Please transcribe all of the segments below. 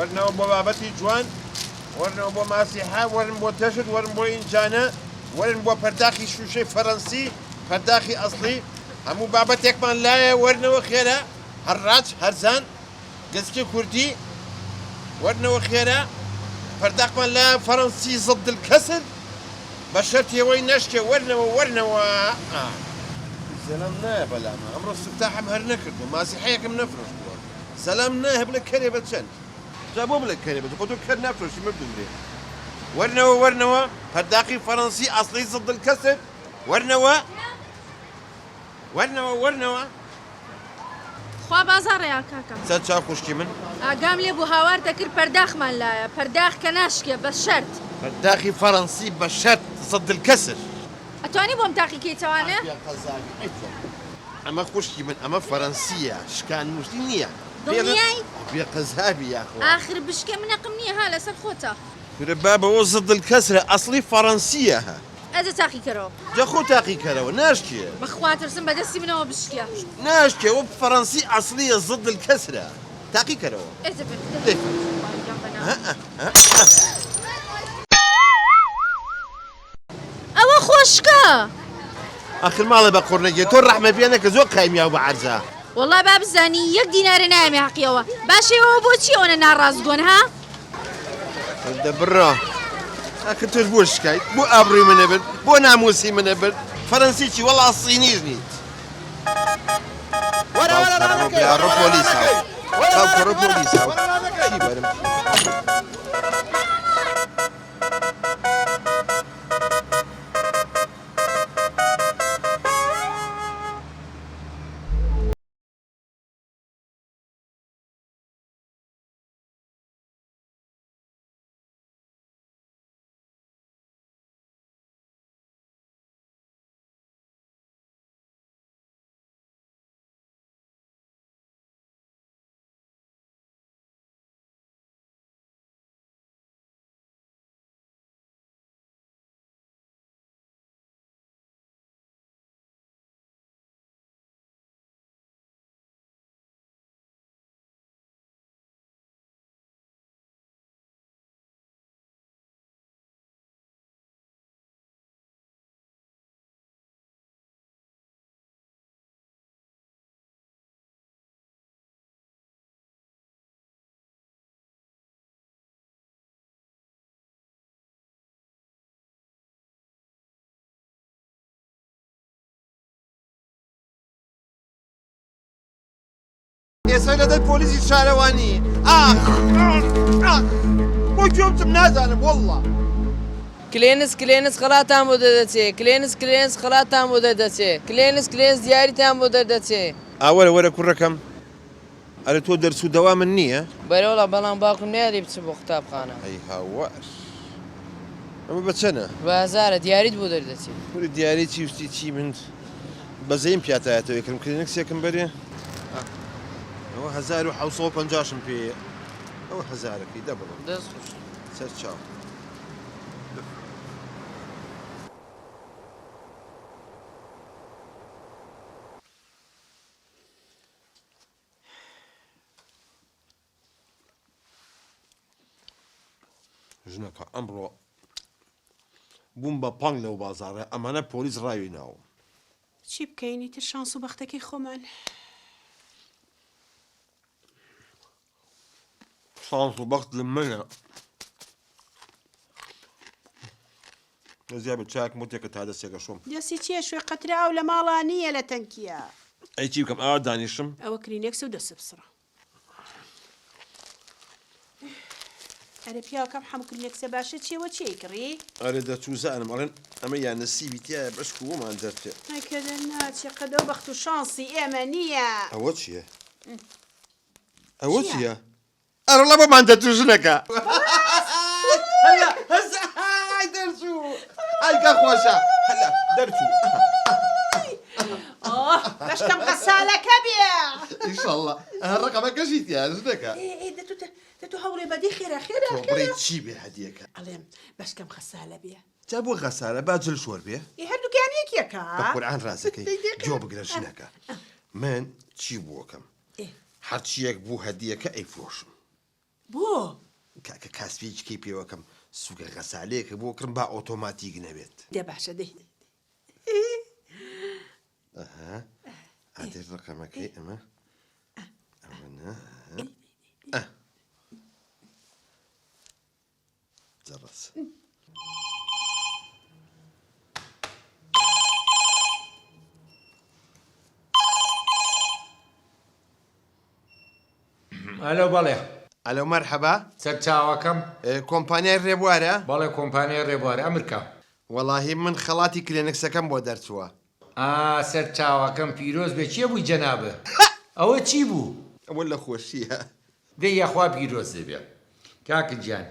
وەرنەوە بۆ بابەتی جوان، وەرنەوە بۆ ماسیحا، وەرن بۆ تەشت، وەرن بۆ ئینجانە، وەرن بۆ پەرداخی شوشەی فەڕەنسی، پەرداخی ئەسڵی، هەموو بابەتێکمان لایە وەرنەوە خێرا، هەرڕاج هەرزان گەسکی کوردی وەرنەوە خێرا، پەرداخمان لایە فەڕەنسی زەد الکەسر بە شەرتیەوەی نەشکێ وەرنەوە سەلام نایە بەلامە ئەمڕۆ سفتاحم هەر نەکردو ماسیحەیەکم نەفرۆشتووە سەلام نایە بڵێ کەرێ بە چەند جا بۆ بڵێ کەرێ بە خۆ تۆ کەر نافرۆشی مردوێ وەرنەوە پەرداخی فەڕەنسی ئەسڵی زەد الکەسر وەرنەوە خوا بازاڕێیا کاکە چەند چاو خوشکی من ئاگام لێ بوو هاوار دەکرد پەرداخمان لایە پەرداخ کە ناشکێ بە شەرت پەرداخی فەڕەنسی بە شەرت زەد الکەسر ئەتوانی بۆم تاقی کەیتەوانە ئەمە خوشکی من ئەمە فەڕەنسیە شکان موشتی نییە دڵنیای بێ قەزابی یاخۆ ئاخر بشکێ منەقم نییە ها لەسەر خۆتە فرە بابەوە زەد الکەسرە ئەسڵی فەڕەنسیە هە ئەدە تاقی کەرەوە جا خۆ تاقی کەرەوە ناشکێ بەخوا ترسم بەدەستی منەوە بشکێ ناشکێ وە فەڕەنسی ئەسڵیە زەد الکەسرە تاقی کەرەوە ئەوە خۆشکە ئاخر ماڵە بە قوڕنەگێ تۆ ڕەحمە پێنە کە زۆر قایمیاو بە عەرزە وەڵا با بزانی یەک دینارە نایەمێ حەقیەوە باشەوە بۆچی ئەوەنە ناڕازگۆن ها دەبڕا ئاکە تۆش بۆ شکایت بۆ ئابڕووی منە برد بۆ ناموسی منە برد فەڕەنسی چی وەڵا سینیش نیت ڕۆ پۆلیسا باوکە ڕۆ پۆلیسا چی بەرم ئێستا لەدەی پۆلیسی شارەوانی بۆ گوێمتم نازانم وەڵڵا کلێنس خەڵاتان بۆ دەدەچێ کلێنس خەڵاتان بۆ دەدەچێ کلێنس دیاریتان بۆ دەدەچێ ئاوەرە کوڕەکەم ئەرە تۆ دەرس و دەوا من نییە بەرەوڵە بەڵام باوکم نایدی بچ بۆ قوتابخانە ئەی هاوار ئەمە بە چەنە بازارە دیاریت بۆ دەردەچێ کوری دیاری چی وستی چی من بەزەیم پیاتایەتەوە یەکەم کلێنکسێکم بەرێ ئەوە 1750 پێیە ئەوە هەزارەکەی دەبڕم دەست خوش سەر چاو ژنەکە ئەمڕۆ بووم بە پەنگ لەو بازارە ئەمانە پۆلیس ڕاوی ناوە چی بکەینی تر شانس و بەختەکەی خۆمان شانس و بەخت لە منە زیاد بە چاک متێکە تا دەستێکە شۆم دەستی چیە شوێ قەترا و لە ماڵان نییە لە تەنکیە ئەی چی بکەم ئاوا دانیشم ئەوە کلینێکس و دەست بسڕە ئەرە پیاوەکەم هەموو کلینێکسە باشە چێوە چی کڕی ئەرێ دەچووزانم ئەڵێن ئەمە یان نەسیبی تایە بەشک و وەمان دەرتێ ئەکەدە ناچێ قەدە و بەخت و شانسی ئێمە نییە ئەوە چییە؟ ئەوە چییە؟ ئەرەڵە بۆمان دەتوو ژنەکە دەرچوو ئایکە خۆشە هەلا دەرچوو بەشکەم قەسالەکە بێ ئینشەڵڵا ڕقەمەکەشی تیا ژنەکە دەتو هەوڵێ بەدی خێرا خێرا تۆ بڕێ چی بێ هەدیەکە ئەڵێم بەشکەم خەسالە بێ جا بۆ خەسارە با جل شۆر بێ هەردووکیان یەکێکە بە قورعان ڕازەکەی گوێ بگرە ژنەکە من چی بووەکەم هەرچیەک بوو هەدیەکە ئەیفرۆشم بۆ کاکە کاسپێکی پێوەکەم سوگە غەسالەیەکە بۆ کڕم با ئۆتۆماتیک نەبێت دێ باشە دەی ئادێ ڕقەمەکەی ئەمە ئەمە جەڕەس ئەلۆ بەڵێ ئەلۆ مەرحەبا سەر چاوەکەم کۆمپانیای ڕێبوارە بەڵێ کۆمپانیای ڕێبوارە ئەمریکا وەڵاهی من خەڵاتی کلێنکسەکەم بۆ دەرچووە سەر چاوەکەم پیرۆز بێ چییە بووی جەنابە ئەوە چی بوو ئەوە لە خۆشیە دەی یاخوا پیرۆز دەبێ کاکە گیان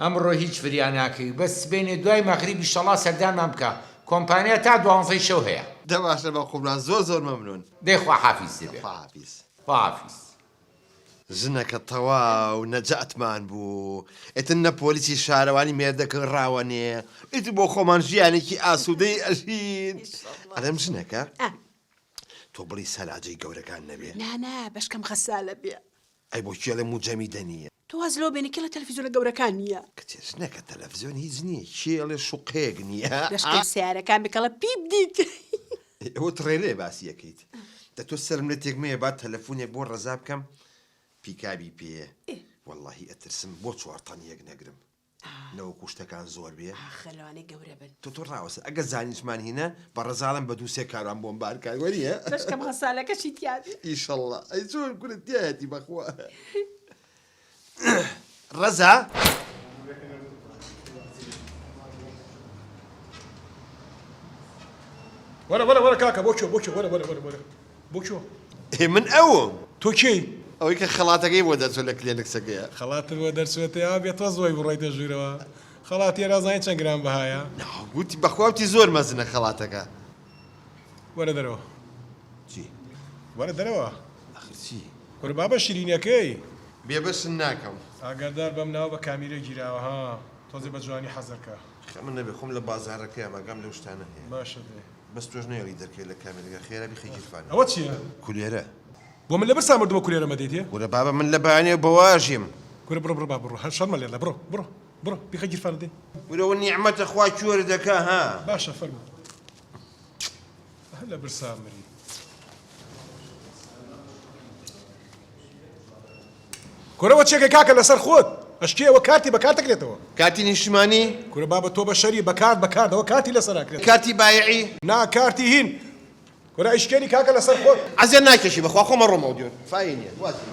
ئەمڕۆ هیچ فریان ناکەی بەس بینێ دوای مەغریبی شەڵا سەردانمان بکە کۆمپانیا تا 12 شەو هەیە دە باشە بە خوبران زۆر مەمنون دەی خوا حافیز دەبێ حافیز حافیز ژنەکە تەواو نەجاتمان بوو ئێتن نە پۆلیسی شارەوانی مێردەکە ڕاوەنێ ئیتر بۆ خۆمان ژیانێکی ئاسوودەی ئەژین ئەدەم ژنەکە تۆ بڵی سەلاجەی گەورەکان نەبێ نانا بەشکەم خەسالە بێ ئەی بۆ کێڵێ موجەمی دەنیە تۆ واز لەوە بێنێکی لە تەلەڤیزیۆنە گەورەکان نییە کە ژنەکە تەلەڤیزیۆن هیچ نییە کێڵێ شوقەیەک نییە بەشکەم سیارەکان بکەڵە پیپ دیت ئەوە تڕێلێ باسیەکەیت دە تۆ سەرم لە تێکمەیە با تەلەفۆنێک بۆ ڕەزا بکەم پیکابی پێیە وەڵڵاهی ئەترسم بۆ 4 تەنیەک نەگرم نەوە کوشتەکان زۆر بێ خەلوانەی گەورە بن تۆ ڕاوەسە ئەگە زانیشمان هینە بە ڕەزاڵم بە دووسێ کاروان بۆم بارکار وەریە بەشکەم خەسالەکەشی تیادی ئیشەڵڵا ئەی زۆر گورت دیایەتی بەخوا ڕەزا وەرە کاکە بۆ وەرە بۆ من ئەوم تۆ کێی ئەوەی کە خەڵاتەکەی بۆ دەچۆ لە کلێنکسەکەیە خەڵاتەوە دەرچێتە یا بێتە زۆی بڕای دەژوورەوە خەڵاتی ێرازانی چەند گران بەهایە گوتی بەخواوتی زۆر مەزنە خەڵاتەکە وەرە دەرەوە چی وەرە دەرەوە ئەخر چی وەرە بابە شیرینەکەی بێبەشن ناکەم ئاگادار بەم ناو بە کامیرە گیراوە ها تۆزێ بە جوانی حەزەکە خەمە نەبێ خۆم لە بازارەکەی ئەمەگەم لەو شتانە هەیە باشە دێ بەس تۆش نێڵی دەرکەی لە کامێرەکە خێرا بیخی گیرفان ئەوە چییە؟ کولێرە بۆ من لە بەر سامردووە کولێرە مەدەیتێ؟ وەرە بابە من لە بەیانێ بەواژیم کورە بڕۆ با بڕۆ هەر شەرمە لێرە بڕۆ بیخە گیرفان دێ وەرەوە نیعمەتە خوا کوێرە دەکا ها باشە فەرمو هەر لە بەر سامری کورەوە چێکە کاکە لەسەر خۆت ئەشکی ئەوە کارتی بەکار دەکرێتەوە کاتی نیشتمانی کورە بابە تۆ بە شەری بەکاردەوە کارتی لەسەراکرێت کاتی بایعی نا کارتی هین کورە ئیشکێنی کاکە لەسەر خۆت عەزیان ناکێشی بەخوا خۆمە ڕۆمەوە دیۆن فاینیە واسی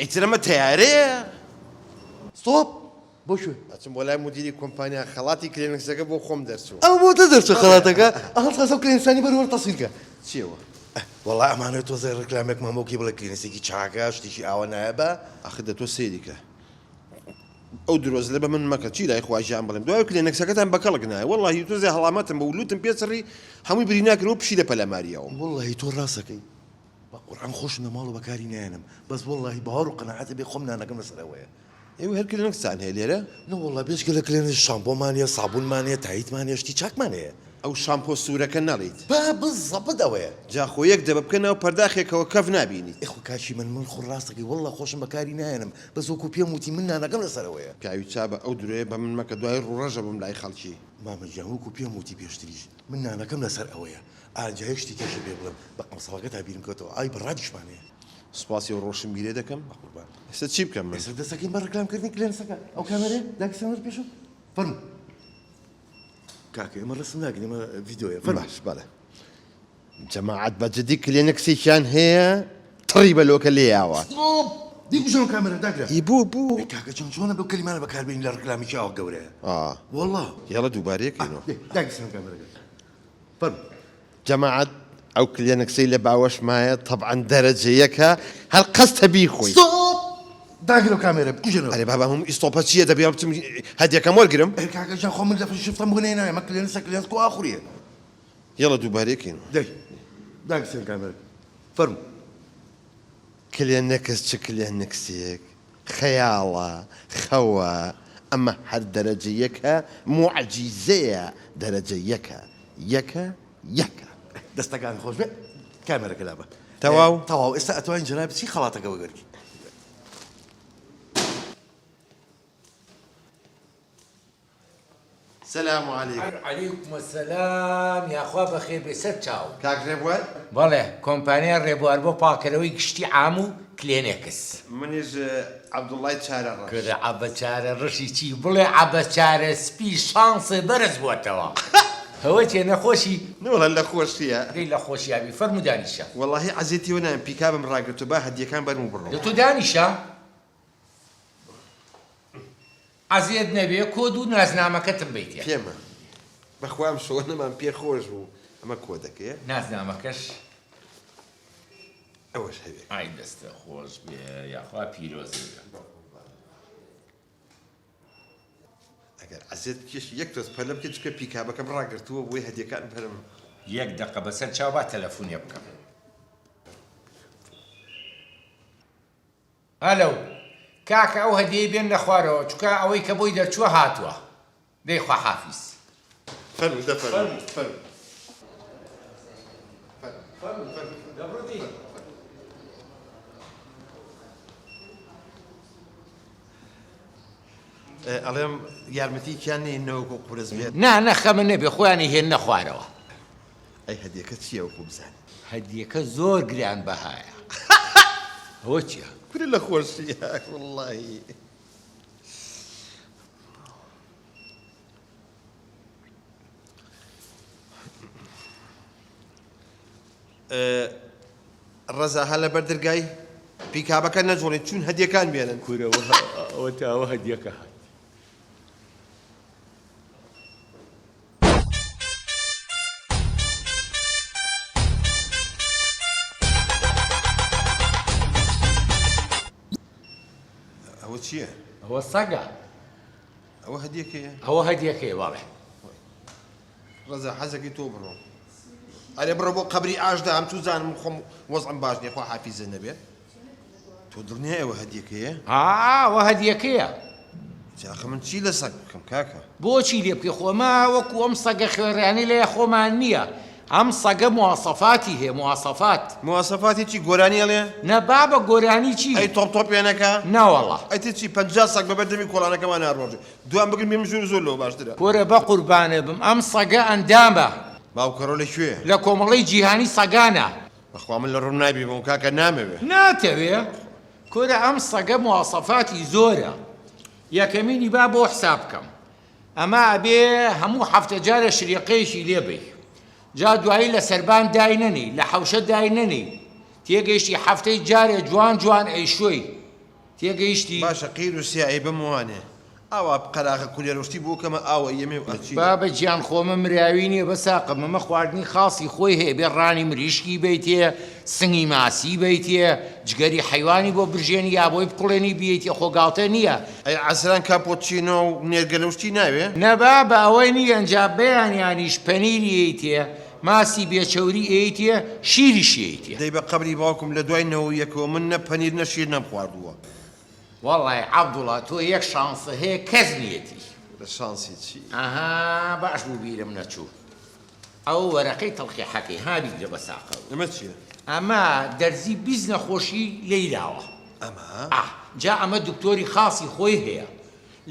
ئیترەمە تەیارەیە ستۆپ بۆ شوێ ئەچم بۆ لای مدیری کۆمپانیا خەڵاتی کلێنکسەکە بۆ خۆم دەرچوو ئەو بۆ دەدەرچە خەڵاتەکە ئەڵ کلێنسانی بەروەر تەسیرکە چیەوە وەڵا ئەمانێت تۆ زای ڕکلامێک مامۆکی بڵێ کلێنسێکی چاکە شتێکی ئاوە نایە بە ئەخە دە تۆ سێریکە ئەو درۆز لە بە من مەکە چی لای خواژیان بڵێم دوای کلێنکسەکەتان بەکەڵک نایە وەڵڵاهی تۆ زێ هەڵامەتم بە ولوتم پێچڕی هەمووی بری ناکەنەوە پشی لە پەلەماریەوە وەڵڵاهی تۆ ڕاستەکەی بە قورئان خۆش نەماڵ و بەکاری نایەنم بەس وەڵڵاهی باوەڕ و قەناعەتە بێ خۆم نانەکەم لەسەرەوەیە ئێوە هەر کلێنکسان هەیە لێرە نەوەڵڵا بێشکە لە کلێنە شامپۆمانە سابوونمانەیە تاییتمانە شتی چاکمانەیە ئەو شامپۆ سوورەکە نەڵیت با بزەبت ئەوەیە جاخۆ یەک دەبە بکەنەوە پەرداخێکەوە کەف نبینیت ئێخۆ کاشی من خۆ ڕاستەکەی وەڵڵا خۆشم بەکاری نایەنم بەس وەکو پێم وتی من نانەکەم لەسەرەوەیە کاوی چابە ئەو درێ بە من مەکە دوای ڕۆژە بم لای خەڵکی مامەجان وەکو پێم وتی پێشتریش من نانەکەم لەسەر ئەوەیە ئاجا هێشتی کەشە پێ بڵم بە قەمسەڵەکە تا بیرم کەوتەوە ئای بەڕادیشمانەیە سوپاسی و ڕۆشن بیرێ دەکەم قوربان ئێستا چی بکەم من ئێستا دەسەکەین بە ڕکلامکردنی کلێنسەکە ئەو کامێرە داکسەنەر پێشم فەرموو کاکە ئێمە ڕستم ناکەین ئێمە ڤیدیۆیە باش بەڵێ جەماعەت بەجددی کلێنکسێکیان هەیە تڕی بەلۆکە لێیاوە دیگوژەم کامێرە داگرا بوو کاکە چۆنە بەو کەلیمانە بەکاربێنین لە ڕکلامیکی ئەوە گەورەیە وەڵڵا هێڵە دووبارەیەکەینەوە داگیسەن کامێرەکە فەرموو جەماعەت ئەو کلێنکسەی لە باوەشمایە طبعا دەرەجەیەکە هەر قەستە بیخۆی داگرە کامێرە بکوژنەوە ئەرێ بابا هەموو ئیستۆپە چییە دەبێ بچم هەدیەکەم وەرگرم کاکە جان خۆ من لە شفتم بگەنێ نایە مە کلێنسە کلێنسکۆ ئاخوریە هێڵە دووبارەیەکەینەوە دەی داگیسەن کامێرە فەرموو کلێنەکەس چ کلێنکسێک خەیاڵە خەوە ئەمە هەر دەرەجە یەکە موعجیزەیە دەرەجە یەکە یەکە دەستەکان خۆش بێ کامێرەکە لابە تەواو تەواو ئێستا ئەتوانین جەناب چی خەڵاتەکە وەگەرکی سلام علیکم علیکم السلام یاخوا بەخێر بێ سەر چاو کاک ڕێبوار بەڵێ کۆمپانیا ڕێبوار بۆ پاکەرەوەی گشتی عام و کلێنێکس منیش عەبدوڵڵای چارەڕەش کرە عەبەچارە ڕەشی چی بڵێ عەبەچارە سپی شانسێ بەرز بووەتەوە هەوە چێ نەخۆشی نوڵە لە خۆشیە دەی لە خۆشیابی فەرمو دانیشە وەڵڵاهی عەزیەتیەوە نایم پیکابم ڕاگرتو با هەدیەکان بەرم بڕۆ لە تۆ دانیشە عەزیەت نەبێ کۆد و نازنامەکەتم بیتێ پێمە بەخوام شۆنەمان پێ خۆش بوو ئەمە کۆدەکەیە نازنامەکەش ئەوەش هەبێ ئای دەستە خۆش بێ یاخوا پیرۆزی بێ ئەگەر عەزیەت کێش یەک دۆست پەلە بکە چکە پیکابەکەم ڕاگرتووە بۆی هەدیەکان بەرم یەک دەقە بەسەر چاو با تەلەفۆنێ بکەم هەلو کاکە ئەو هەدیەی بێن لە خوارەوە چکە ئەوەی کە بۆی دەرچووە هاتووە دەی خوا حافیز فەرمو دەفەرمو فەرمو ئەڵێم یارمەتیکیان نێنەوەکو قورس بێت نا نەخەمە نەبێ خۆیانی هێنە خوارەوە ئەی هەدیەکە چییە وەکو بزانێ هەدیەکە زۆر گران بەهایە ئەوە چییە؟ کورە لە خۆشیە وڵڵاهی ڕەزا هە لە بەردرگای پیکابەکە نەجوڵێت چون هەدیەکان بێنن کورەوە ئەوە تاوە هەدیەکە هات ئەوە چییە؟ ئەوە سەگە ئەوە هەدیەکەیە؟ ئەوە هەدیەکەی بەڵێ ڕەزا حەزەکەی تۆ بڕۆ ئەرێ بڕۆ بۆ قەبری ئاشدا ئەم تو زانم خۆم وەزعم باش نییە خوا حافیزە نەبێت تۆ دڵنیە ئەوە هەدیەکەیە؟ ئەوە هەدیەکەیە جاخە من چی لە سەگ بکەم کاکە؟ بۆچی لێ بکەی خۆما وەکو ئەم سەگە خوێڕیانی لێ خۆمان نییە ئەم سەگە مواسەفاتی هەیە مواسەفات مواسەفاتی چی گۆرانی ئەڵێ؟ نەبا بە گۆرانی چی؟ ئەی تۆپ پێنەکە؟ ناوەڵڵا ئەی چی 50 سەگ بەبەردەمی کۆڵانەکەمان ناڕۆژێ دوام بگرم بێ ژوور زۆر لەوە باشترە کۆرە بە قوربانە بم ئەم سەگە ئەندامە باوکەڕۆ لەکوێ؟ لە کۆمەڵی جیهانی سەگانە بەخوا من لە ڕوون نابی بۆم کاکە نامەوێ ناتەوێ کۆرە ئەم سەگە مواسەفاتی زۆرە یەکەمینی با بۆ حساب بکەم ئەمە ئەبێ هەموو هەفتە جارە شریقەیەکی لێ بی جا دوایی لە سەربان داینەنی لە حەوشە داینەنی تێگەیشتی هەفتەی جارێ جوان جوان ئەیشۆی تێگەیشتی باشە قیر و سیایی بموانێ ئاوا قەراغە کولێرشتی بۆ کەمە ئاوە ئەمێ با بە گیان خۆمە مراوی نییە بەساقم مەمە خواردنی خاصی خۆی هەیە بێ ڕانی مریشکی بیتێ سنگی ماسی بیتێ جگەری حیوانی بۆ برژێنی یا بۆی بکڵێنی بیتێ خۆگاڵتە نییە ئەی عەسران کاپۆچینۆ و نێرگەلەشتی ناوێ؟ نەبا بە ئەوەی نیە ئەنجا بەیانیانیش پەنیری ئەیتێ ماسی بێچەوری ئەیتێ شیریشی ئەیتێ دەی بە قەبری باوکم لە دوای نەوەیەکەوە من نە پەنیر نە شیر نەمخواردووە وەڵڵای عەبدوڵڵا تۆ یەک شانسە هەیە کەس نیەتی لە شانسی چی؟ ئەها باش بوو بیرم نەچوو ئەو وەرەقەی تەڵخی حەکەی هابی لە بەساقە ئەمە چییە؟ ئەمە دەرزی بیست نەخۆشی لێیراوە ئەمە؟ جا ئەمە دکتۆری خاصی خۆی هەیە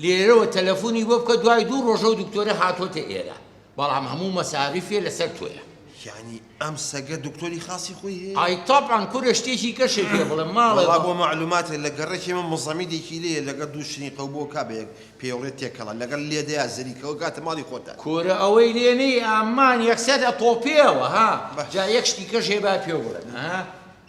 لێرەوە تەلەفۆنی بۆ بکە دوای 2 ڕۆژە و دکتۆرە هاتۆتە ئێرە بەڵام هەموو مەساریفێ لەسەر تۆیە یعنی ئەم سەگە دکتۆری خاصی خۆی هەیە؟ ئای تاپان کوورە شتێکی کەشێ پێ بڵێ وەڵا ماڵێ بۆ معلوماتێ لە گەڕێکی من مزەمیدێکی لێیە لەگەڵ دوو شنیقە و بۆ کابێک پێوەڵێت تێکەڵە لەگەڵ لێدەیە زەریکەوە گاتە ماڵی خۆتە کۆرە ئەوەی لێنەی ئامان یەکسەر ئەتۆپێەوە ها جا یەک شتی کەشێ با پێ بڵێن ها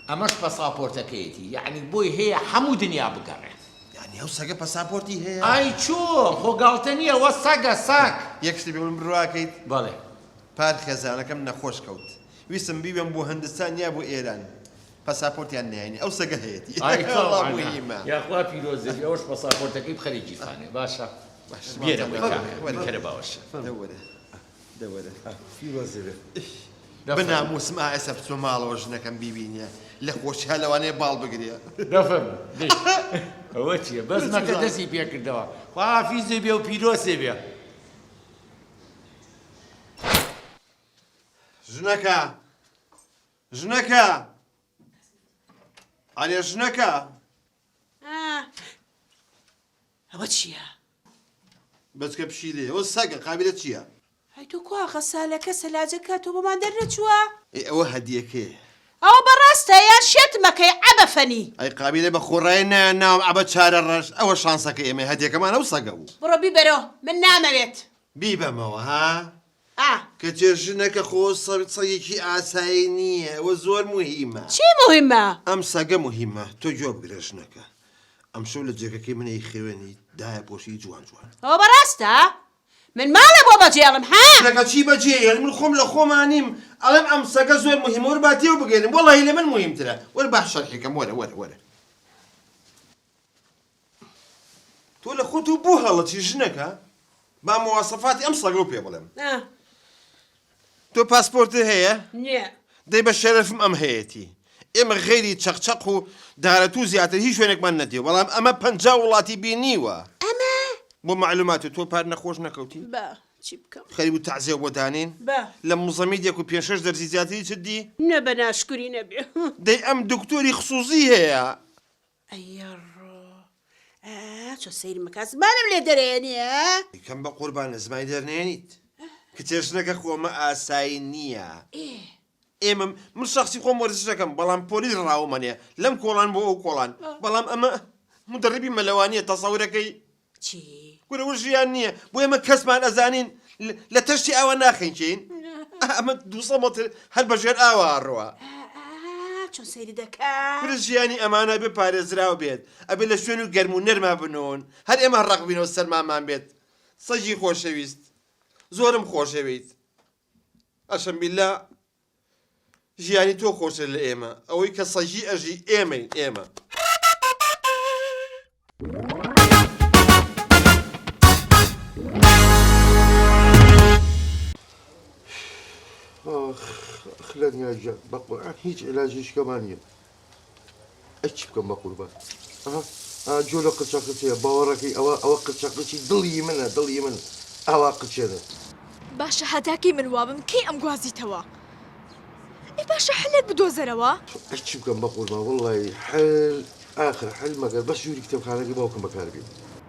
ئەمەش پەساپۆرتەکەیەتی یعنی بۆی هەیە هەموو دنیا بگەڕێن یعنی ئەو سەگە پەساپۆرتی هەیە؟ ئای چۆن خۆگاڵتە نییە وە سەگە ساک یەک شتی بێ من بڕواکەیت بەڵێ پار خێزانەکەم نەخۆش کەوت ویسم بیبم بۆ هەندستان یا بۆ ئێران پەساپۆرتیان نهێنی ئەو سەگە هەیەتی یاخوا پیرۆزی ئەوش پەساپۆرتەکەی بخەرێکی خانێ باشە بێرە کەرە باوەشە دەوەرە بناموسم ئاسە بچۆ ماڵەوە ژنەکەم بیبینە لە خۆشیها لەوانەیە باڵ بگرێ دەفەم ئەوە چییە بەس مەکە دەستی پێکردەوە خواحافیزێ بێ و پیرۆسێ بێ ژنەکە ژنەکە ئالێ ژنەکە ئەوە چییە؟ بەچکە پشیلێ ئەوە سەگە قابلە چییە؟ ئەی تۆ کواخە سالەکە سەلاجەکە تۆ بۆمان دەرنەچووە؟ ئەوە هەدیەکەیە ئەوە بەڕاستە یان شێتمەکەی عەبەفەنی ئەی قابلە بە خۆڕای نایان ناوم ئەبە چارە ڕەش ئەوە شانسەکە ئێمە هەدیەکەمان ئەو سەگە بوو بڕۆ بیبەرەوە من نامەوێت بیبەمەوە ها کە چێژنەکە خۆ سەگێکی ئاسایی نییە ئەوە زۆر موهیمە چی مهمە؟ ئەم سەگە موهیمە تۆ جۆ بگرە ژنەکە ئەم شەو لە جێگەکەی منەی خوێنی دایە پۆشی جوان جوان ئەوە بەڕاستە؟ من ماڵە بۆ بەجێڵم ها؟ سەگە چی بەجێ من خۆم لە خۆمانیم ئەڵێم ئەم سەگە زۆر موهیمە وەرە با تێو بگەێنم وەڵی لە من موهیمترە وەرە با شەرحێکەم وەرە تۆ لە خۆت و بوو هەڵەتی ژنەکە با مواصفاتی ئەم سەگە و پێ بڵێم تۆ پاسپۆرتت هەیە؟ نییە دەی بە شەرەفم ئەم هەیەتی ئێمە غێری چەقچەق و دارەت و زیاتر هیچ شوێنێکمان نەدێ بەڵام ئەمە 50 وڵاتی بینیوە ئەمە بۆ معلوماتی تۆ پار نەخۆش نەکەوتی بە چی بکەم؟ خەریب و تەعزیە بۆ دانین بە لە موزەمیدێک و 5-6 دەرزی زیاتری چت دی نە بە ناشکوری نەبێ دەی ئەم دکتۆری خصوصی هەیە ئەیڕۆ چۆ سەیری مەکە زمانم لێ دەرێنیە؟ کەم بە قوربانە زمانی دەرنێنیت کچێژنەکە خۆمە ئاسایی نییە ئێمە من شخصی خۆم وەرزش دەکەم بەڵام پۆلیس ڕاومەنێ لەم کۆڵان بۆ ئەو کۆڵان بەڵام ئەمە مدەڕیبی مەلەوانیە تەسەورەکەی چی؟ گورەوە ژیان نییە بۆ ئێمە کەسمان ئەزانین لە تەشتی ئاوە ناخەینچین ئەمە 200 مەتر هەر بەژێر ئاوا ڕۆوە چۆن سەیری دەکات؟ کورە ژیانی ئەمانە بێ پارێزراو بێت ئەبێ لە شوێن و گەرم و نەرما بنەوەن هەر ئێمە ڕەقبینەوە سەرمامان بێت سەگی خۆشەویست زۆرم خۆشەویست ئەشەم بیللا ژیانی تۆ خۆشە لە ئێمە ئەوەی کە سەگی ئەژی ئێمەین ئێمە خلاني أرجع بقول هيج علاجيش كمان يه أشوف كم بقول بس جولا قشقتي باوركي أو قشقتي ضلي منها أو قشنا باشە هەتاکەی من وابم کەی ئەم گوازیتەوە ئەی باشە حلێک بدۆزەرەوە أشوف كم بقول ما والله حل آخر حل ما قال بس يوري كتاب خانقي باوكم بكاربي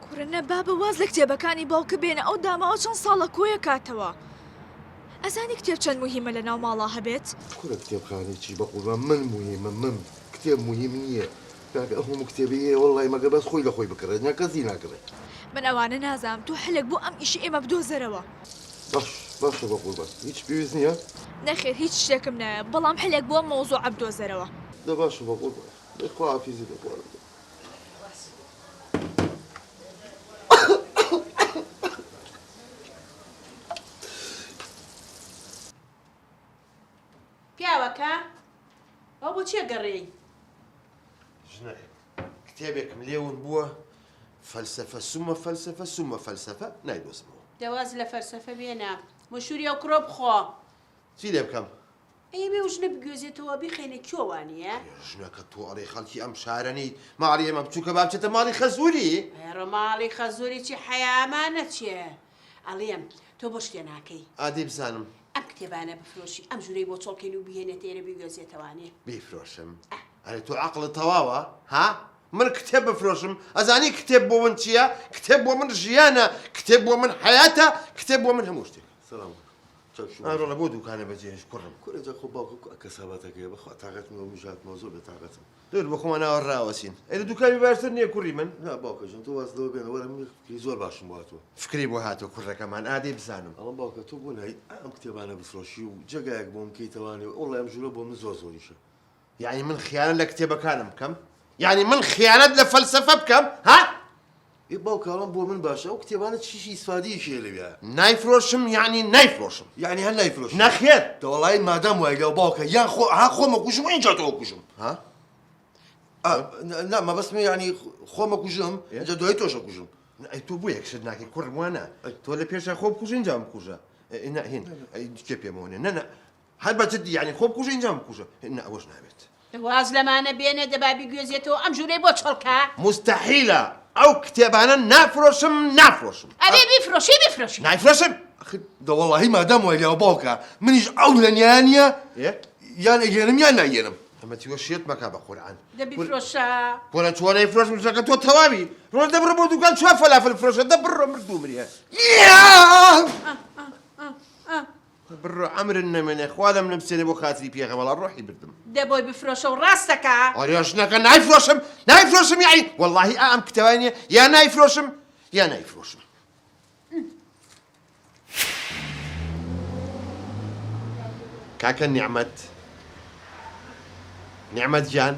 کوڕە بابە واز لە کتێبەکانی باوکە بێنە ئەو داماوە چەند ساڵە کۆیە کاتەوە ئەزانی کتێب چەند مهمە لە ناو ماڵا هەبێت كل كتاب خانقي شي بقول ما من مهم من كتاب مهم نية كاك أهم كتابية والله ما قال بس خوي لخوي بكرة كذي ناكره من ئەوانە نازام تۆ حلێک بۆ ئەم ئیشی ئێمە بدۆزەرەوە باش بقول بس هيك بيوزني نەخێر هیچ شتێکم نایە بەڵام حلێک بۆ مەوزوع بدۆزەرەوە ده باش بقول بس إخوة في زيد بقول پیاوەکە ئەو بۆ چیە گەڕێی؟ ژنە کتێبێکم لێون بووە فەلسەفە سومە فەلسەفە نایدۆزمەوە دەواز لە فەرسەفە بێنە مشوری ئەو کڕۆ بخۆ چی لێ بکەم ئەیبێ و ژنە بگوێزێتەوە بیخێنە کێوانیە؟ ژنەکە تۆ ئەڵێ خەڵکی ئەم شارەنی ماڵی ئێمە بچووکە با بچێتە ماڵی خەزووری ئێڕە ماڵی خەزووری چی حەیامانە چیە؟ ئەڵێم تۆ بۆ شتێ ناکەی ئادی بزانم ئەم کتێبانە بفرۆشی ئەم ژوورەی بۆ چۆڵکەین و بهێنێت ئێرە بگوێزێتەوانێ بیفرۆشم ئەرێ تۆ عەقڵت تەواوە ها من کتێب بفرۆشم ئەزانی کتێب بۆ من چییە کتێب بۆ من ژیانە کتێب بۆ من حەیاتە کتێب بۆ من هەموو شتێک سلام ئەڕۆڵە بۆ دوکانە بەجێش کوڕم كل جا خو باوك كسباتك يا بخو طاقت من مجات موضوع بطاقتهم دەر بە خۆمان ئاوەڕاوەسین ئەرە دوکانی باشتر نییە کوڕی من لا باوك جن تو واصلوا بين ولا في زور باش مواتو فکری بۆ هاتۆ کوڕەکەمان ئادی بزانم الله باوك تو بون هاي ام كتاب انا بفروشي وجاك بوم كيتواني والله ام جلو بوم زوزوريشه يعني من خیانەت لە کتێبەکانم بکەم يعني من خیانەت لە فەلسەفە بکەم ها اي باوك الان بو من باشا وكتاب انا شي استفادي شي اللي بيها نایفرۆشم يعني نایفرۆشم يعني هلا يفروش نەخێر تو والله ما دام وايد باوك يا خو ها خو ما كوشم وين جاتو كوشم ها لا ما بس يعني خو ما كوشم جا دويتوش كوشم ئەی تۆ بۆ یەکشت ناکەی کوڕم وانە تۆ لە پێشە خۆ بکوژ اینجام بکوژە هین کێ پێمەوەنێ نەنا هەر بەچت يعني خۆ بکوژ اینجام بکوژە ئەوەش نابێت واز لەمانە بێنە دەبا بیگوێزێتەوە ئەم ژوورەی بۆ چۆڵکە مستحیلە ئەو کتێبانە نافرۆشم ئەبێ بیفرۆشی نایفرۆشم أخي ده والله ما دام ويلي أبوكا منيش أولى نيانيا إيه؟ يان أجينم يان أجينم ئەمە تیوەشیت مەکا بە قورعان دەبیفرۆشە وەرە چۆنەی فرۆش مشەکە تۆ تەواوی ڕۆژ دەبڕە بۆ دوکان چوار فەلافل فرۆشە دەبڕە مردوو مریە بڕۆ ئەمرن نەمێنێ خوا لەم نەمسێنێ بۆ خاتری پێغەمەڵا ڕۆحی بردم دەبۆی بفرۆشە و ڕاستەکە ئەریۆشنەکە نایفرۆشم یاعی وەڵڵاهی ئەم کتەوانیە یا نایفرۆشم یا نایفرۆشم کاکە نیعمەت نعمت جان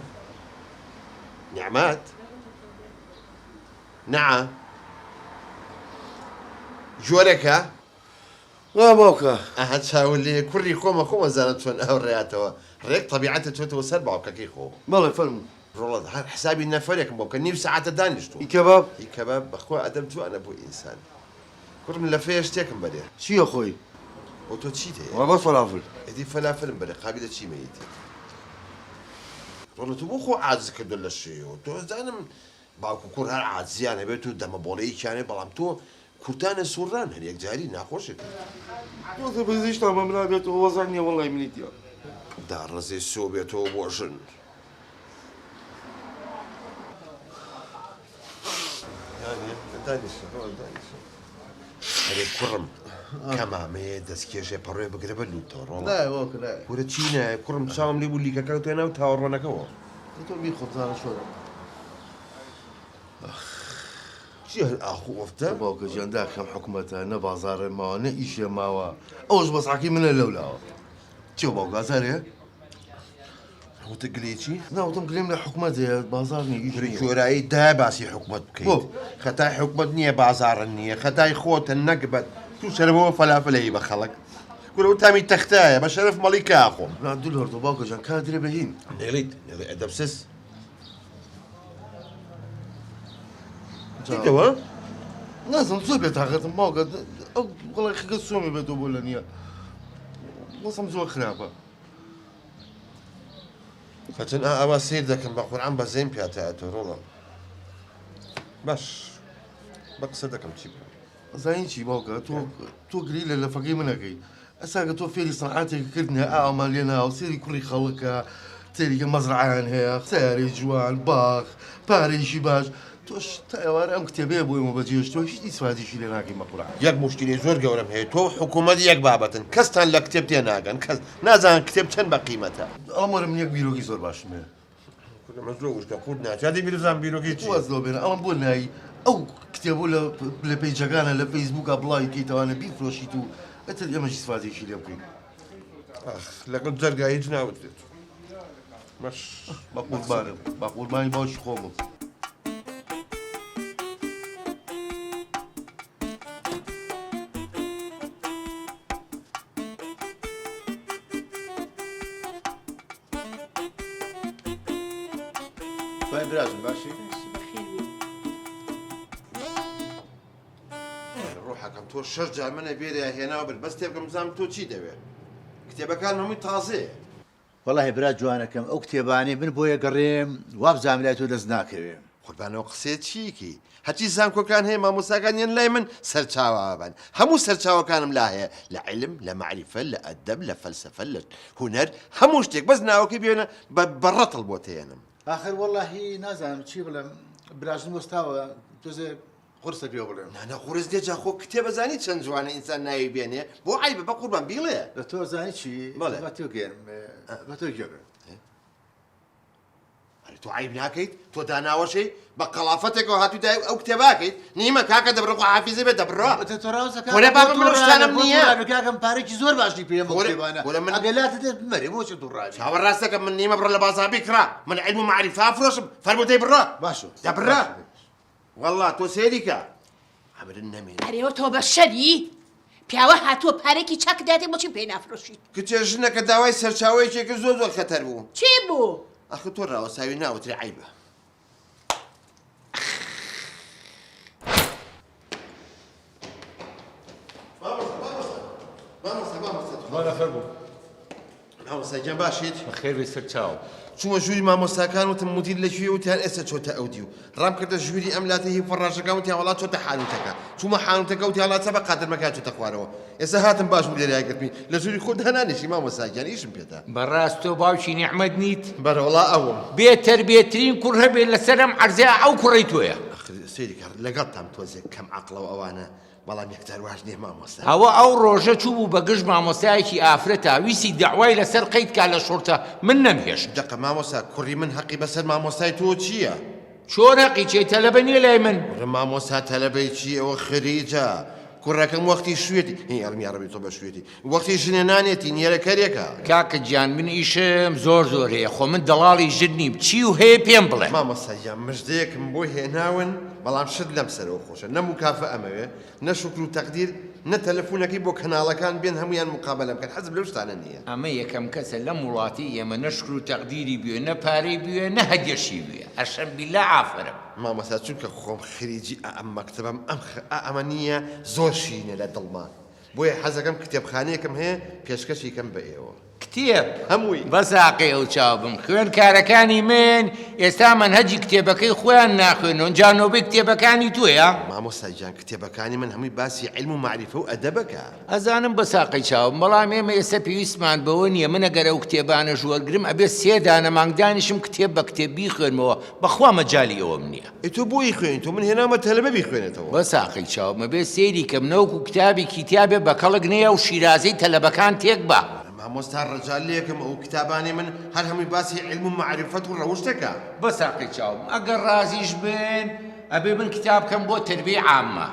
نعمات نعم جۆرەکە لا باوكا ئەهە چاول لێ کوڕی خۆمە زانم چۆن ئەو ڕێاتەوە ڕێک طبیعەتە چۆتەوە سەر باوکەکەی خۆ بەڵێ فەرمو ڕۆڵەت هەر حسابی نەفەرێکم بۆ کە نیو سەعاتە دانیشتووە كباب هی کەباب بەخوا ئەدەم توانە بۆ ئینسان کوڕم لە فێ شتێکم بەدێ شي أخوي بۆ تۆ چیت هەیە والله فلافل ئەدی فەلافلم بەرێ قابلە چی مەیتی ڕۆڵە تو بۆ خۆ عاجز کردو لە شێوە تۆ زانم باوکو کوڕ هەر عاجزیانە بێت و دەمەبۆڵەیەکیانێ بەڵام تۆ کورتانە سوڕان هەر یەکجاری ناخۆشێت تو بزيش تمام لا بيت هو ظني والله منيت يا داڕزی سۆ بێتەوە بۆ ژن هەرێ کوڕم کەمامەیە دەستکێشێ پەڕێ بگرە بە لوتەوە ڕۆڵ لا واك لا کورە چینە کوڕم چاوم لێ بوو لیکەکە توێ ناو تاوەڕۆنەکەەوە تو بيخذ انا شو چی هەر ئاخو ئۆفتە باوكا جان داك كم حكومتها نا بازار ما نا ايش ما وا اوش بس حكي من الاولى شو باوكا زاري وتە گلێکی لا وتم كلمنا حكومتها بازارني ايش جۆرایی دا باسی حکومت بکەیت خەتای حکومت نییە بازارن نییە خەتای خۆتە نەکبەت تو شەرەوە فەلافلەی بە خەڵک کورە و تامی تەختایە بە شەرف مەڵی کاخۆم لا دولار تو باوكا جان كادري بهين نێڵیت نێڵی ئەدەبسس چیتەوە لازم زوبة تاخذ باوكا والله خي سومي بدو بولانيا وصم زو خرابه فچن ئەوە سیر دەکەم بە قورعان بە زەین پیاتایەتە ڕۆڵە باش بە قسە دەکەم چی بکەم زين شي باوكا تو قليل اللي فقي منك اساق تو فيلي صنعاتك كردنا اعمالنا وسيري كل خلقها تيري مزرعان هي ساري جوان باخ باري شباش توش تاوار ام كتابي ابوي ما بجيش تو ايش استفادي شي لنا كيما قرعه یەک مشکلی زۆر گەورەم هەیە تۆ حکوومەت یەک بابەتن کەستان لە کتێب تێ ناگەن کەس نازان کتێب چەند بە قیمەتە الامر من يك بيروكي زور باش مي مە زۆر وشکە قورد ناچادی بیرزان بیرۆکی چی واز لو بين الام بولناي او كتابو لا بيجاكانا لا فيسبوك ابلاي كي توانا بيفروشي تو اتل يما شي استفادي شي لبكي لەگەڵ جەرگا هیچ ناوترێت باش بقول باني باش خومو باید برازم باشی؟ ڕۆحەکەم تۆ شەش جار منە بێرە هێناوە بێت بەس تێبگەم بزانم تۆ چی دەوێت کتێبەکان هەمووی تازەیە والله برا جوانەکەم ئەو کتێبانەی من بۆیە گەڕێم وابزانم لای تۆ دەست ناکەوێم قوربانەوە قسێ چیکی هەچی زانکۆکان هەیە مامۆستاکان یەن لای من سەرچاوابن هەموو سەرچاوەکانم لا هەیە لە عیلم لە معریفە لە ئەدەب لە فەلسەفە لە هونەر هەموو شتێک بەس ناوەکەی بێنە بەڕەتڵ بۆ تێنم آخر واللهی نازانم چی بڵێم براژن وەستاوە تۆزێ قورسە پێ بڵێم نانە قورس دێجا خۆ کتێبە زانی چەند جوانە ئینسان ناوی بێنێ بۆ عیبە بە قوربان بیڵێ لە تۆ زانی چی بەڵێ. بە تۆ گێرم بە تۆ گێڕم تۆ عیب ناکەیت تۆ داناوەشەی بە قەڵافەتێکەوە هاتوودای ئەو کتێباکەیت نیمە کاکە دەبڕە حافیزی بێت دەبڕە تۆ ڕاوزەکە وەرە بابە من شتانم نییە. کاکەم پارێکی زۆر باشی پێم وەرە من- ئەگەلاتە دێت بمەرێ بۆچی دوڕاوی چاوەڕاستەکە من نیمە بڕە لە بازابی کرا من عیلم و معریفە فرۆشم فەرمووتەی بڕە باشە دەبڕە وەڵڵا تۆ سێریکە ئەمرن نەمێنێ ئەرێەوە تۆ بە شەری پیاوە هاتووە پارێکی چاک دادێ بۆچی پێی نافرۆشیت کچێ ژنەکە داوای سەرچاوەیەکێکە زۆر زۆر خەتەر بوو چی بوو؟ ئەخە تۆ ڕاوەساوی ناوتری عیبە وانا فربو مامۆستاگیان باشیت بەخێر بێ سەر چاو چوومە ژووری مامۆستاکان وتم مدیر لەکوێ وتیان ئێستا چۆتە ئەودی و ڕام کردە ژووری ئەم لاتە هی فەڕاشەکان وتیان وڵات چۆتە حانوتەکە چوومە حانوتەکە وتیان وڵات چەبە قادرمەکان چۆتە خوارەوە ئێستا هاتم باش دیێریاگرتمی لە ژووری خۆت هەنانیشی مامۆستاگیان ئیشم پێدا بەڕاست تۆ باوکی نیحمەد نیت بەرەوەڵا ئەوم بێتەر بێترین کوڕ هەبێت لەسەرم عەرزە ئەو کوڕی تۆیە سەیری کار لەگەڵتان تۆزێک کەم عەقڵەوە ئەوانە بەڵام یەکجار واش نییە مامۆستا ئەوە ئەو ڕۆژە چوو بوو بە گشت مامۆستایەکی ئافرەتە ویسی دەعوای لەسەر قەید کا لە شۆرتە من نەمهێش دقە مامۆستا کوڕی من حەقی بەسەر مامۆستای تۆ چییە؟ چۆن حەقی چێ تەلەبە نییە لای من مامۆستا تەلەبەی چی ئەوە خریجە کوڕەکەم وەختی شوێتی ئەڵمیارەبی تۆ بە شوێتی وەختی ژنێ نانێتی نیێرەکەرێکە کاکە گیان من ئیشم زۆر زۆر هەیە خۆ من دەڵاڵی ژن نیم چی و هەیە پێم بڵێ مامۆستایان مژدەیەکم بۆ هێناون بەڵام شت لەم سەرەوە خۆشە نە موکافە ئەمەوێ نە شکر و تەقدیر نە تەلەفۆنەکەی بۆ کەناڵەکان بێن هەمویان مقابلە بکەن حەزم لەو شتانە نییە ئەمە یەکەم کەسە لەم وڵاتی ئێمە نە شکر و تەقدیری بوێ نە پارەی بوێ نە هەدیەشی بوێ ئەشەم بیللا ئافرم مامۆستا چونکە خۆم خریجی ئەم مەکتەبەم ئەمە نییە زۆر شینە لە دڵمان بۆیە حەزەکەم کتێبخانەیەکم هەیە پێشکەشی کەم بە ئێوە کتێب هەمووی بەساقی ئەو چاوبم خوێن کارەکانی من ئێستا منهەجی کتێبەکەی خۆیان ناخوێنەوە جانۆبەی کتێبەکانی توێە مامۆستاگیان کتێبەکانی من هەمووی باسی علم و معریفە و ئەدەبەکە ئەزانم بەساقی چاوم بەڵام ئێمە ئێستا پێویستمان بەوە نییە من ئەگەر ئەو کتێبانە ژوەرگرم ئەبێ سێ دانە مانگدانیشم کتێب بە کتێبی خوێنمەوە بەخوا مەجای ئەوەم نییە تۆ بۆی خوێن تۆ من هێنامە تەلەبە بیخوێنێتەوە بەساقی چاومە بێ سێری کەم نەوەکو کتابی کیتابێ بە کەڵک نەیە و شیرازەی تەلەبەکان تێک بە مامۆستا ڕەجالەیەکم ئەو کتابانی من هەر هەمووی باسی علم و معریفەت و ڕەوشتەکە بەساقی چاوم ئەگەر ڕازیش بن ئەبێ من کتابکەم بۆ تربیە عامە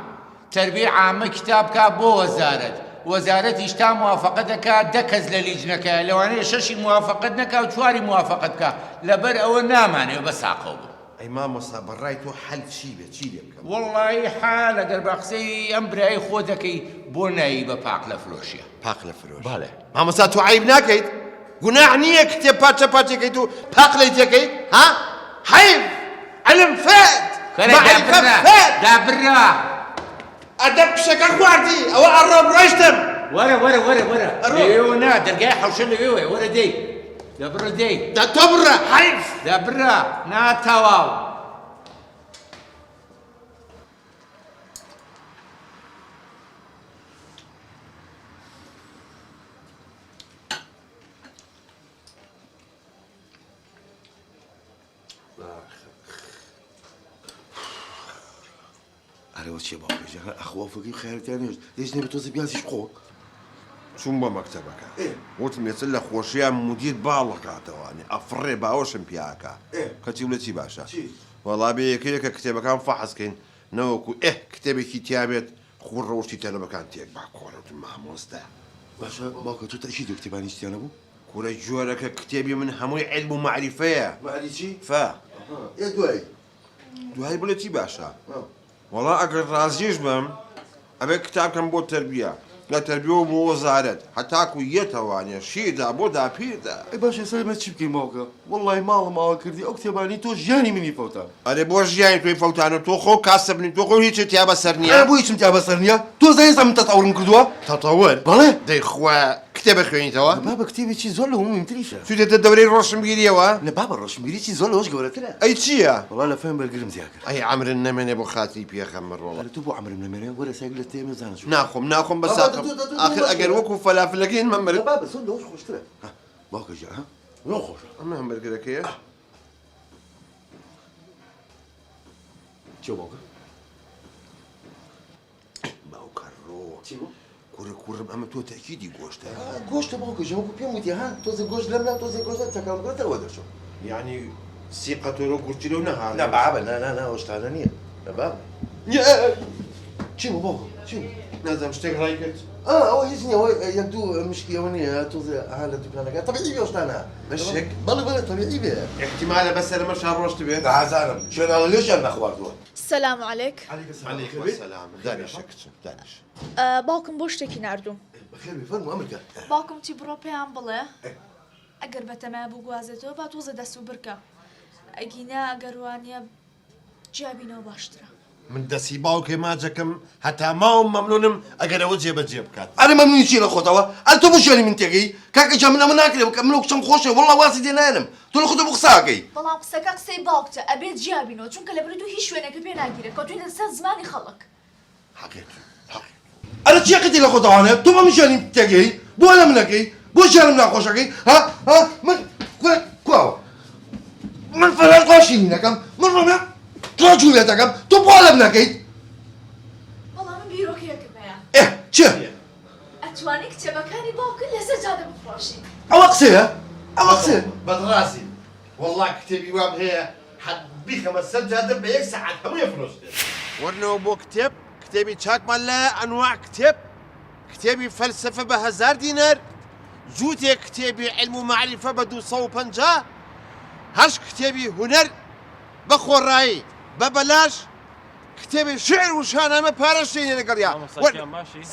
تربیە عامە کتابکە بۆ وەزارەت وەزارەتیش تا موافقە دەکات دە کەس لە لیجنەکە لەوانەیە شەشی موافقەت نەکا و چواری موافقەت بکە لەبەر ئەوە نامانێ بەساقەوە بوو ئەی مامۆستا بەڕای تۆ حەل چی بێ چی لێ بکەم وەڵڵی حال ئەگەر بە قسەی ئەم برای خۆ دەکەی بۆ نایی بە پاک لە فرۆشیە پاک لە فرۆش بەڵێ مامۆستا تۆ عیب ناکەیت گوناح نییە کتێب پاچە پاچێکەیت و پاک لەی تێکەیت ها حیف علم فێت معریفە فێت دابرا ئەدەب کشەکە خواردی ئەوە ئەڕۆم ڕۆیشتم وەرە وەرە وەرە وەرە لێوە نا دەرگای حەوشە لەوێوێ وەرە دەی دەبڕە دەی دا تۆ بڕە حیف دەبرا ناتەواو ئەرەوە چێ باوکەژە ئەخوافەکەی خیارەتیانێش دەیژنێ بە تۆزە بیازیش خۆ چوون بۆ مەکتەبەکە وتم ێچن لە خۆشییان مدیر باڵەکاتەوەنی ئەفڕێ باوەشم پیاکە کەچی لە چی باشە وەڵا بێ یەکەیەکە کتێبەکان فەحەسکەین نەوەکو کتێبێکی تیابێت خوڕ ڕەوشی تەلەبەکان تێک با کۆڕەوتم مامۆستا باشە باوکە تۆ تەشی دە کتێبانی شتیانە بوو کوورە جۆرەکە کتێبی من هەمووی علم و معریفەیە مەعری چی فا دوای دوای بڵێ چی باشە وەڵا ئەگەر ڕازیش بم ئەبێ کتابکەم بۆ تەربیە لە تەربیە و بۆ وەزارەت هەتاکو یەتەوانێ شیردا بۆ داپیردا ئەی باشە سەرمە چی بکەین باوکە وەڵڵی ماڵم ئاوا کردی ئەو کتێبانی تۆ ژیانی منی فەوتە ئەرێ بۆ ژیانی توی فەوتانە تۆ خۆ کاسە بنی تۆ خۆ هیچ تیا بەسەر نییە بۆ هیچم تیا بەسەر نییە تۆ زانیستا من تەتەوڕم کردووە تەتەوەر بەڵێ دەیخوا کتێبە خوێنیتەوە بابە کتێبێکی زۆر لە هەمووی تریشە سوودێتە دەورەی ڕۆشنبیریەوە لە بابە ڕۆشنبیریی زۆر لەوەش گەورەترە ئەی چییە؟ وەڵا لە فێم بەرگرم زیاد کرد ئەی عەمرن نەمێنێ بۆ خاتری پێخەمە ڕۆڵە تو بۆ عەمرم نەمێنێ وەرە سایک لە تێمە زانە ناخۆم بەساقم ئاخر ئەگەر وەکو فەلافلەکەین مەمرد بابە سۆ لەوەش خۆشترە باوکە ژیان ها لۆ خۆشە ئەمە هەمبەرگەرەکەیە چێ باوکە باوکە ڕۆ چی بوو کوڕم ئەمە تۆ تەکیدی گۆشتە گۆشتە باوکە ژەوەکو پێم وتی ها تۆزە گۆشت لەم نا تۆزە گۆشتە چەکانگرێتەوە دەچۆ یعنی سیقەتۆرە گورچی لەو نەهار لا بابە نا ئەوشتانە نییە لە بابە چی بوو باوکە چی بوو نازانم شتێک ڕای کرد ئەوە هیچ نییە یەک دوو مشکی ئەوە نییە تۆزە ها لە دوکانەکە تەبیعی ئەوشتانە بەشێک بەڵێ بەڵێ تەبیعی بێ احتیمالە بەسەرمە شار ڕۆشت بێت هازارم شوێناڵە لێشیان نەخواردووە سەلام عەلەیک عەلەیکم سەلام دانیشە کچم دانیش باوکم بۆ شتێکی ناردووم بەخێر بێ فەرمو ئەمریکا باوکم چی بڕۆ پێیان بڵێ ئەگەر بەتەمای بوو گوازێتەوە با تۆزە دەست و برکە ئەگینە ئەگەر وانە جیابینەوە باشترە من دەسی باوکێ ماجەکەم هەتا ماوم مەمنونم ئەگەرەوە جێبەجێ بکات. ئەرە مەمنونی چی لە خۆتەوە؟ ئەر تۆ بۆ ژێری من تێگەی؟ کاکەجا من ئەمە ناکرێ بکەم منە کچەم خۆشە وەڵڵا واسی دێ نایەنم. تۆ لە خۆتە بۆ قساکەی. بەڵام قسەکە قسەی باوکتە ئەبێت جیابینەوە چونکە لە بردو هیچ شوێنێکە پێ ناگیرە کەوتوینە سەر زمانی خەڵک. ئەرە چیەکەتی لە خۆتەوانێت؟ تۆ بە من ژێری تێگەی؟ بۆ لە منەکەی؟ بۆ ژێرم ناخۆشەکەی؟ ها من کواوە من فەرار قاشینی نەکەم من ڕۆمە تۆ جوولێتەکەم تۆ بۆ لە منەکەیت؟ بەڵام من بیرۆکەیەکم هەیە. چێ؟ ئەتوانی کتێبەکانی باوکت لەسەر جادە بفرۆشین. ئەوە قسەیە؟ ئەوە قسێ؟ بەدڕاستی وەڵڵا کتێبی وام هەیە حەد بیخەمە سەر جادە بە 1 سەعات هەموو یەفرۆشتێت. وەرنەوە بۆ کتێب کتێبی چاکمان لایە ئەنواع کتێب کتێبی فەلسەفە بە 1000 دینار جووتێک کتێبی علم و معریفە بە 250 هەشت کتێبی هونەر بە خۆڕایی بە بەلاش کتێبی شعر و شانامە پارەشتێنێ لەگەڵیا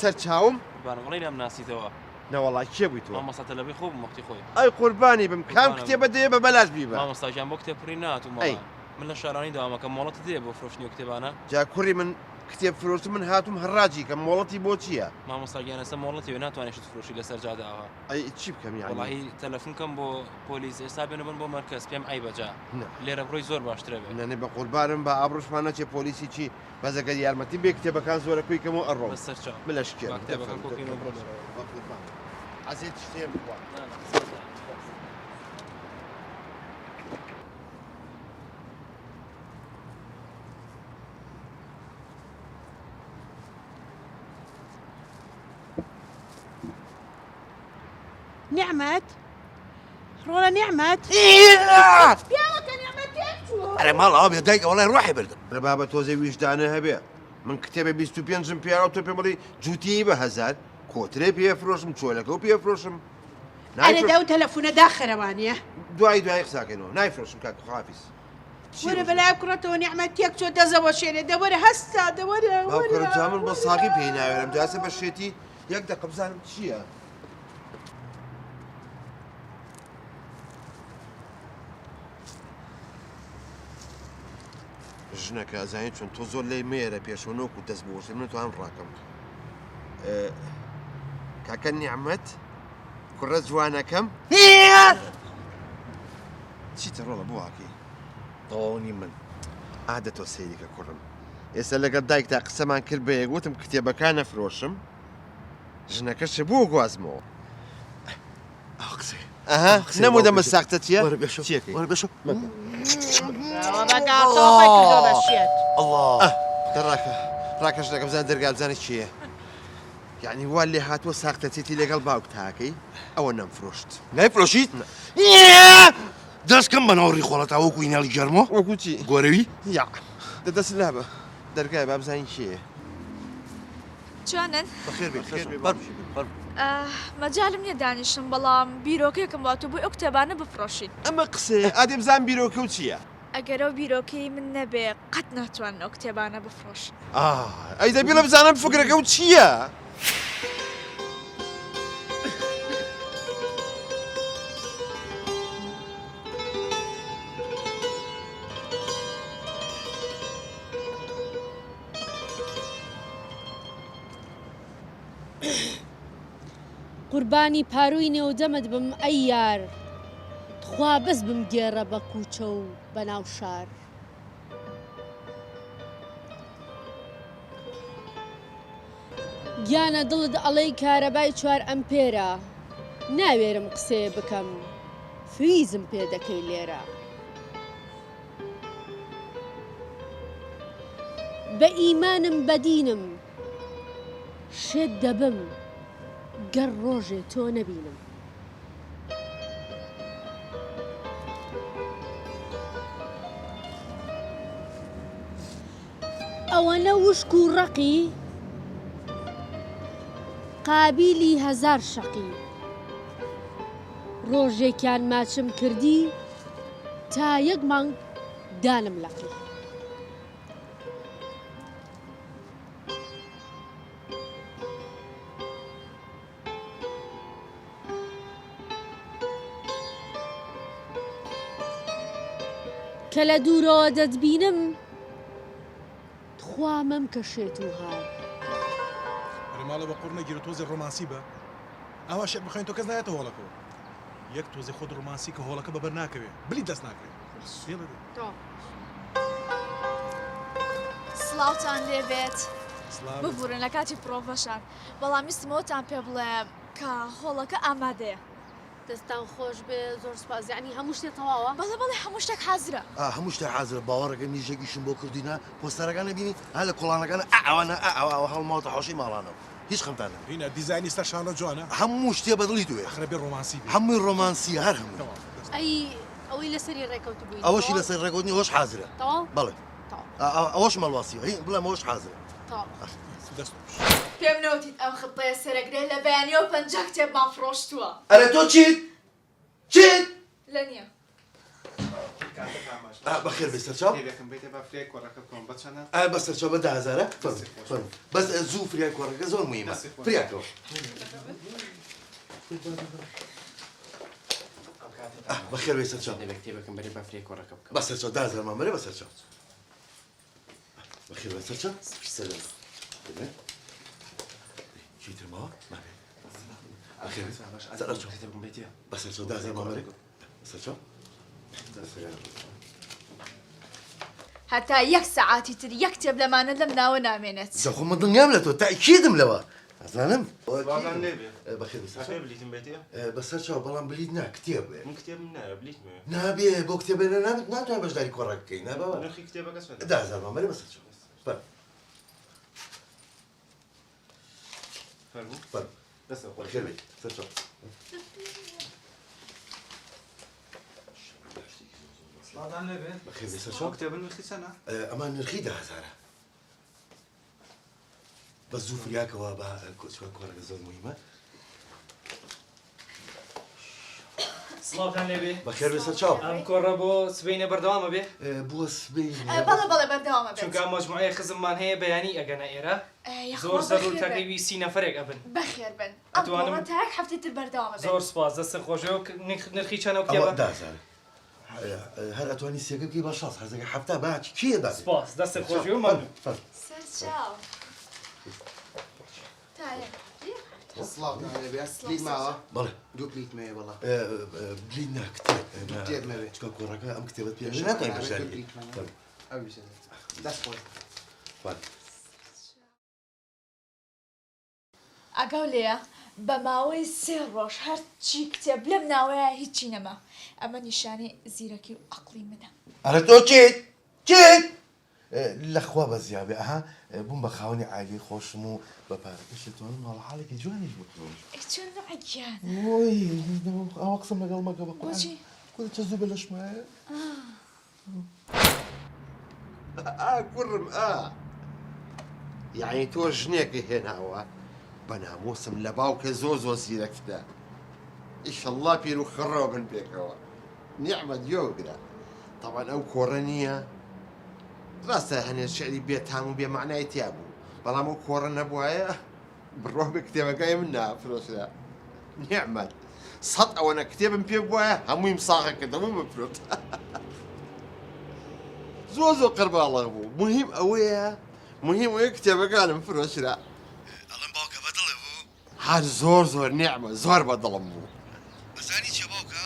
سەرچاوم بانەڵی لەم ناسیتەوە نەوەڵا کێ بوویت تۆ مامۆستا لەبێ خۆ وەختی خۆی ئەی قوربانی بم کام کتێبە دێ بە بەلاش بیبە مامۆستاژیان بۆ کتێبپڕی ناتوومەوە من لە شارانی داوامەکەم مۆڵەت دێ بۆ فرۆشتنی و کتێبانە جا کوڕی من کتێب فرۆشت من هاتووم هەڕاجی کە مۆڵەتی بۆ چییە؟ مامۆستاگیانەسە مۆڵەتی وێ ناتوانێت فروشی لەسەر جاداوە ئەی چی بکەم یاڵی وڵاهی تەلەفۆنکەم بۆ پۆلیس ئێستا بێنە بن بۆ مەرکەز پێم ئای بەجا لێرە بڕۆی زۆر باشترە بێت نەنێ بە قوربانم بە ئابڕوشمان نەچێ پۆلیسی چی بەزەگەر یارمەتی بێ کتێبەکان زۆرە کویکەمەوە ئەڕۆ بەسەرچاو بلەشکێ کتێبەکان کۆکەینەوە بڕۆ عزیز شتێم بخوا نعمت ڕۆڵە نعمت ئەرێ ماڵ ئەوە بێ دایک وەڵای ڕواحی بردم. ڕێبا بە تۆزەی ویژدانە هەبێ من کتێبە 25م پیاوە تۆ پێم بڵی جووتی بە 1000 کۆترێ پێ فرۆشم چۆلەکە و پێ فرۆشم ئەرە دا و تەلەفۆنە داخەرەوانە دوای قساکەینەوە نایفرۆشم کاک خافیس وەرە بەلای کوڕەتەوە نعمەت تێک چۆ دەزەوە شێنێ دەوەرە هەستا دەوەرە باوکەرەجا من بە ساقی پێی ناوێرم جاسە بە شێتی یەک دەقە بزانم چییە؟ ژنەکە ئەزانیت چۆن تۆ زۆر لێی مێرە پێشەوەنۆک و دەست بۆشی من توان ڕاکەم کاکە نیعمەت کوڕە جوانەکەم چیتە ڕۆڵە بۆ واکەی دڵنی من ئادە تۆ سەیریکە کوڕم ئێستا لەگەڵ دایکتا قسەمان کرد بە یەگوتم کتێبەکان نەفرۆشم ژنەکەشە بووە گوازمەوە قسێ ئەها نەموو دەمە ساختە چییە؟ چیەکەی وەرە بێشە ڕاکەش لەگە بزان دەرگا بزانێت چییە؟ یعنی وا لێ هاتووە ساختەچێتی لەگەڵ باوک تاکەی ئەوە نەمفرۆشت نایفرۆشیت؟ دەستکەم بە ناوڕی خۆڵەتاوەکو ئیناڵی جەرمۆ وەکو چی؟ گۆرەوی؟ یا دەدەست لابە دەرگای با بزانین چییە؟ جوانن بەخێر بێ مەجالم نییە دانیشم بەڵام بیرۆکەیەکم واتە بۆی ئەو کتێبانە بفرۆشین ئەمە قسێ ئادێ بزان بیرۆکە و چییە؟ ئەگەرەوە بیرۆکەی من نەبێ قەت ناتوانن ئەو کتێبانە بفرۆشن ئەی دەبی لە بزانم فکرەکە و چییە؟ قوربانی پاروی نێودەمت بم ئەی یار خوا بەس بم گێڕە بە کوچە و بەناو شار گیانە دڵت ئەڵەی کارەبای 4 ئەمپێرە ناوێرم قسێ بکەم فریزم پێ دەکەی لێرە بە ئیمانم بەدینم شێت دەبم گەر ڕۆژێ تۆ نەبینم ئەوەنە وشک و ڕقی قابیلی 1000 شەقی ڕۆژێکیان ماچم کردی تا 1 مانگ دانم لەقی کە لە دوورەوە دەتبینم خوا مەم کەشێت و هار ئەرێ ماڵە بە قوڕ نەگیرە تۆزێ ڕۆمانسی بە ئاوا شێک بخۆین تۆ کەس نایەتە هۆڵەکەەوە یەک تۆزێ خۆت ڕۆمانسی کە هۆڵەکە بەبەر ناکەوێ بلی دەست ناکرێت سڵاوتان لێبێت ببوورن لە کاتی پرۆڤەشان بەڵام ویستمەوەتان پێ بڵێم کە هۆڵەکە ئامادەیە دەستان خۆش بێ زۆر سپاس یعنی هەموو شتێک تەواوە بەڵێ بەڵێ هەموو شتێک حازرە هەموو شتێک حازرە باوەڕەکە نیژێکیشم بۆ کردینە پۆستەرەکانە بینی هە لە کۆڵانەکانە ئەوانە ئەوە هەڵماوەتە حەوشەی ماڵانەوە هیچ خەمتانە هینە دیزایانی سەرشانە جوانە هەموو شتێ بەدڵی دوێ ئەخرە بێ ڕۆمانسی بێ هەمووی ڕۆمانسی هەر هەموو ئەی ئەوەی لەسەری ڕێکەوت بووی ئەوەشی لەسەر ڕێکوتنی هۆش حازرە تەواو بەڵێ ئەوەش مەڵواسیوە هی بڵێم ئەوەش حازرە پێم نەوتیت ئەم خطەیە سەرەگرێ لە بەیانیەوە پەنجا کتێبمان فڕۆشتووە ئەرە تۆ چیت چیت لە نییە بەخێر بێ سەرچاو بە سەرچاو بە 10,000 بەس زوو فریای کۆڕەکە زۆر موهیمە فریاکەوە بەخێر بێ سەرچاو بە سەرچاو 10,000 مامەرێ بە سەرچاو بەخێر بێ سەرچاو چیتر ماوە نابێ بەخێر سەرچاو بە سەرچاو 10,000 مامەرێ سەرچاو هەتا یەک سەعاتی تر یەک کتێب لەمانە لەم ناوە نامێنێت خۆ من دڵنیام لە تۆ تاکیدم لەوە ئەزانم بەخێر بەسەر چاو بەڵام بلیت نا کتێب نابێ بۆ کتێبێ ناتوانێت بەشداری کۆڕەک بکەین نابەوە 10,000 مامەرێ بەسەر چاو بەخێر بێ سەر چاو بەخێر بێ سەر چاو ئەمان نرخی 10,000 بە زوو فریاکەوە بە کۆڕەکە زۆر موهیمە سڵاوتان لێبێ بەخێر بێ سەر چاو ئەم کۆڕە بۆ سبەینە بەردەوامە بێ بۆ سبەینە بەڵێ بەڵێ بەردەوامە بێت چونکە مەجموعەیە خزممان هەیە بەیانی ئەگەنە ئێرە زۆر زەرور تەقریبی 30 نەفرێک ئەبن بەخێر بن ئەتوانم تا یەک هەفتەی تر بەردەوامە بێت زۆر سپاس دەستە خۆشەوە نرخی چەنە کتێبە 10,000 هەر ئەتوانی سێگە بکەی بە 6 هەرزەکە هەفتە باچ کێدا سپاس دەستە خۆشەوە مەمنون سەرچاو سڵاوتان لێبێ پلیت ماوە بەڵێ دوو پلیت مەیە بەڵا بلیت نا کتێب مەوێ چکە کۆڕەکە ئەم کتێبەت پێ ناتوانین بەشداری دەست خۆی ئەگەڵ لێە بە ماوەی 3 ڕۆژ هەرچی کتێب لەم ناوەیە هیچی نەما ئەمە نیشانەی زیرەکی و عەقڵی منە ئەرە تۆ چیت چیت لەخوا بە زیابێ ئەها بووم بە خاوەنی عایلی خۆشم و بە پارەکەش دەتوانم ماڵە حاڵێکی جوانیش بکڕۆژ چۆن نەعەگیان ئەوە قسم لەگەڵ مەکە بە بۆچی چە زوو بە لەشمایە کوڕم یعنی تۆ ژنێکی هێناوە بە نامۆسم لە باوکە زۆر زۆر زیرەکتە ئیشەڵڵا پیر و خڕەوە بن پێکەوە نیعمەت یۆگرە طبعا ئەو کۆڕە نییە ڕاستە هەنێ شعری بێتام و بێمەعنای تیا بوو بەڵام ئەو کۆڕە نەبووایە بڕۆ بە کتێبەکەی من نافرۆشرا نیعمەت 100 ئەوەنە کتێبم پێ بووایە هەموویم ساغەکردەوە بفرۆت زۆر زۆر قەرباڵغ بوو مهم ئەوەیە مهم ئەوەیە کتێبەکانم فرۆشرا ئەڵێم باوکە بەدڵێ بوو هەر زۆر زۆر نیعمە زۆر بەدڵم بوو بەزانی چێ باوکە